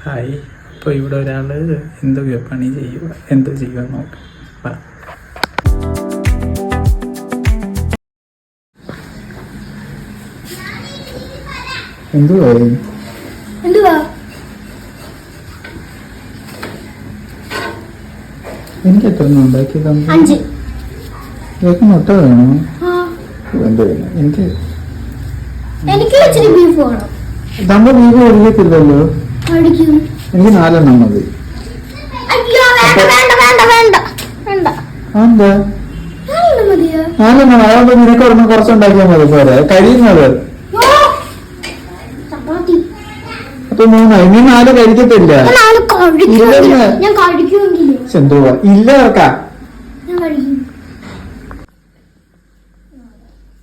Hi. അപ്പോൾ ഇവിടെ ഒരാൾ എന്തൊക്കെയോ പണി ചെയ്യുക, എന്തോ ചെയ്യുക നോക്കാം. വാ. എന്തുവാ എനിക്ക് എത്ര ഉണ്ടാക്കി മുട്ട വേണോ? എന്ത് വേണം എനിക്ക്? നമ്മൾ ബീഫ് ഒഴിക്കത്തില്ലല്ലോ. എനിക്ക് 4 മതി. എന്താ 4 അതുകൊണ്ട് നിനക്ക് ഒരെണ്ണം കുറച്ചുണ്ടാക്കിയാൽ മതി. പോരെ കഴിയുന്നത്. അപ്പൊ 3 ഇനി 4 കഴിക്കത്തില്ല. എന്തുവാ ഇല്ല ഇറക്കാം.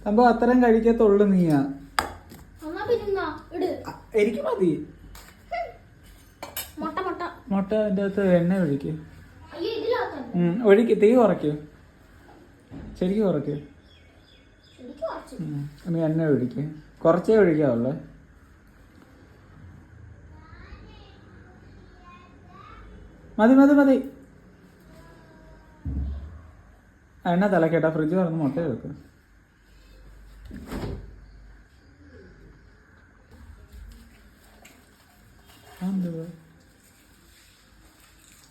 അപ്പൊ അത്രയും കഴിക്കത്തുള്ളു നീയാ. എനിക്ക് മതി. മുട്ട അതിൻ്റെ അകത്ത് എണ്ണ ഒഴിക്ക്. ഒഴിക്ക്. തീ കുറയ്ക്ക്. ശരിക്കും കുറയ്ക്ക്. നീ എണ്ണ ഒഴിക്ക്. കുറച്ചേ ഒഴിക്കാവുള്ളേ. മതി മതി മതി. എണ്ണ തിളക്കട്ടെ. ഫ്രിഡ്ജ് തുറന്ന് മുട്ട വെക്ക്.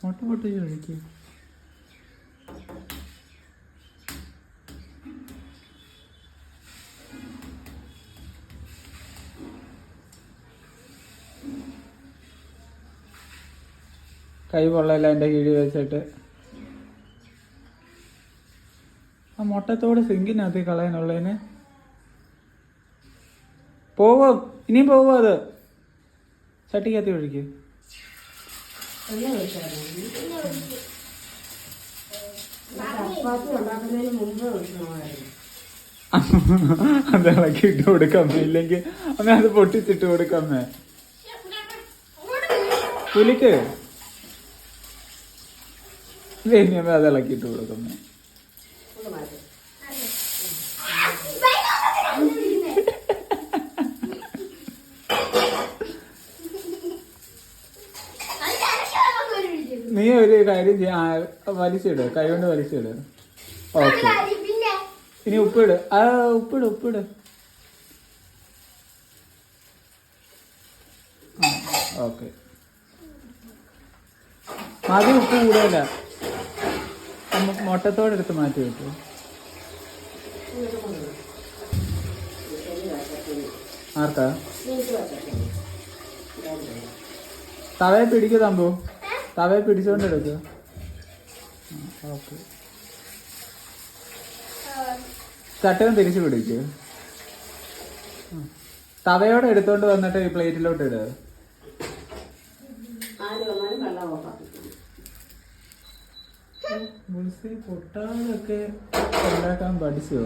മുട്ട പൊട്ടി ഒഴിക്ക്. കൈ പൊള്ളയില്ല എൻ്റെ കീഴിൽ വെച്ചിട്ട്. ആ മുട്ടത്തോട് സിങ്കിനകത്ത് കളയാനുള്ളതിന് പോവും. ഇനിയും പോവും. അത് ചട്ടിക്കകത്ത് ഒഴിക്ക്. അത് ഇളക്കി ഇട്ട് കൊടുക്കാമേ. ഇല്ലെങ്കിൽ അമ്മ അത് പൊട്ടിച്ചിട്ട് കൊടുക്കാമേ. പുലിക്ക് അമ്മ അത് ഇളക്കിയിട്ട് കൊടുക്കാമേ. നീ ഒരു കാര്യം ചെയ്യാ. വലിച്ചിട്. കൈ കൊണ്ട് വലിച്ചിട്. ഓക്കെ. ഇനി ഉപ്പിട്. ഉപ്പിട്. ഓക്കെ. ആദ്യം ഉപ്പ് കൂടുതല. മുട്ടത്തോടെടുത്ത് മാറ്റി വെച്ചു. ആർക്കാ? തവയെ പിടിക്കൂ തമ്പു. തവയെ പിടിച്ചോണ്ട് എടുക്കുക. ഓക്കെ. ചട്ടകം തിരിച്ചു പിടിക്കുക. തവയോടെ എടുത്തോണ്ട് വന്നിട്ട് ഈ പ്ലേറ്റിലോട്ട് ഇടുക. പൊട്ടാതൊക്കെ ഉണ്ടാക്കാൻ പഠിച്ചോ?